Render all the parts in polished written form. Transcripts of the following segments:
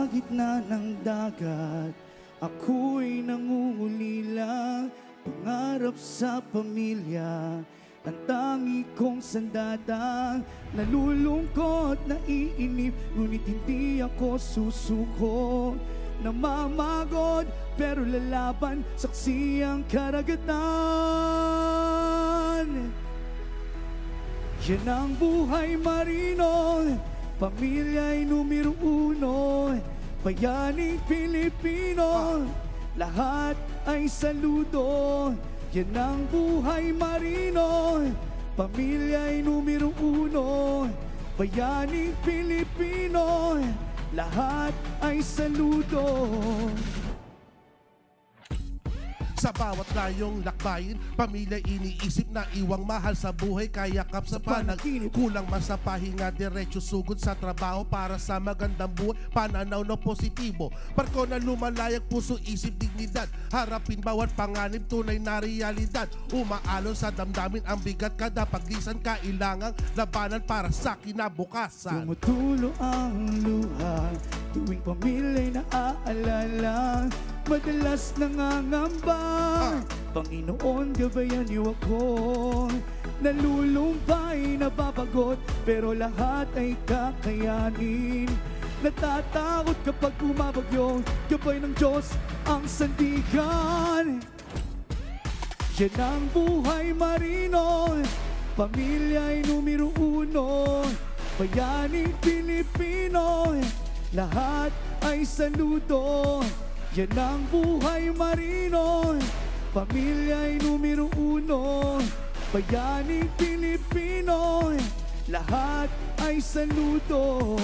Sa gitna ng dagat, ako'y nangungulila. Pangarap sa pamilya, ang tangi kong sandata. Nalulungkot, naiinip, ngunit hindi ako susuko. Namamagod, pero lalaban, saksi ang karagatan. Yan ang buhay marino, pamilya'y numero uno, bayaning Pilipino, lahat ay saludo. Yan ang buhay marino, pamilya'y numero uno, bayaning Pilipino, lahat ay saludo. Sa bawat layong lakbayin, pamilya iniisip na iwang mahal sa buhay, kayakap sa panaginip. Kulang man sa pahinga, diretso sugod sa trabaho para sa magandang buhay, pananaw na positibo. Barko na lumalayag, puso, isip, dignidad, harapin bawat panganib, tunay na realidad. Umaalon sa damdamin ang bigat, kada paglisan kailangang labanan para sa kinabukasan. Tumutulo ang luha, tuwing pamilya'y naaalala. Madalas nangangamba, Panginoon, gabayan niyo ako. Nalulumbay, nababagot, pero lahat ay kakayanin. Natatakot kapag bumabagyo, gabay ng Diyos ang sandigan. Yan ang buhay marino, pamilya'y numero uno, bayaning Pilipino, lahat ay saludo. Yan ang buhay marino, pamilya'y numero uno, bayaning Pilipino, lahat ay saludo.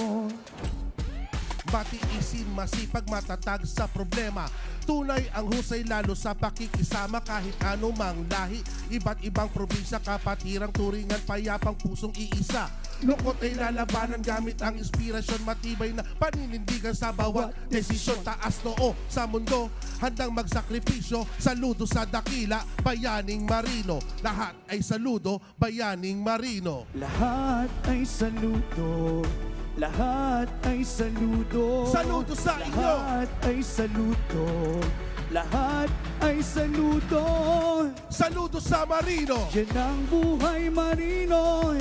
Matiisin, masipag, matatag sa problema. Tunay ang husay lalo sa pakikisama, kahit anumang lahi, iba't ibang probinsya, kapatirang turingan, payapang pusong iisa. Lungkot ay lalabanan gamit ang inspirasyon, matibay na paninindigan sa bawat desisyon. Taas noo sa mundo, handang magsakripisyo, saludo sa dakila, bayaning marino. Lahat ay saludo, bayaning marino. Lahat ay saludo, lahat ay saludo. Saludo sa inyo. Lahat ay saludo, lahat ay saludo. Saludo sa marino. Yan ang buhay marino,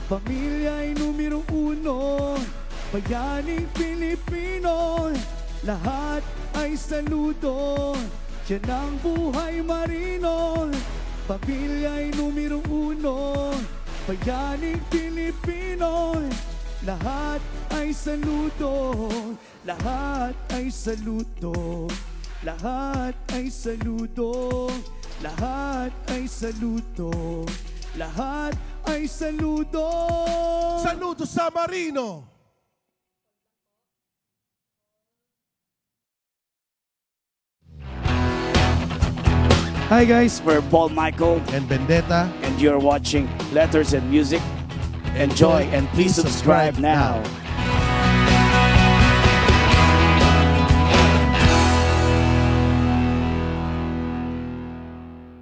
pamilya'y numero uno, bayaning Pilipino, lahat ay saludo. Yan ang buhay marino, pamilya'y numero uno, bayaning Pilipino, lahat ay saludo. Lahat ay saludo, lahat ay saludo, lahat ay saludo, lahat ay saludo. Saludo sa marino. Hi guys, we're Paul Michael and Vendetta, and you're watching Letters and Music. Enjoy and please subscribe now.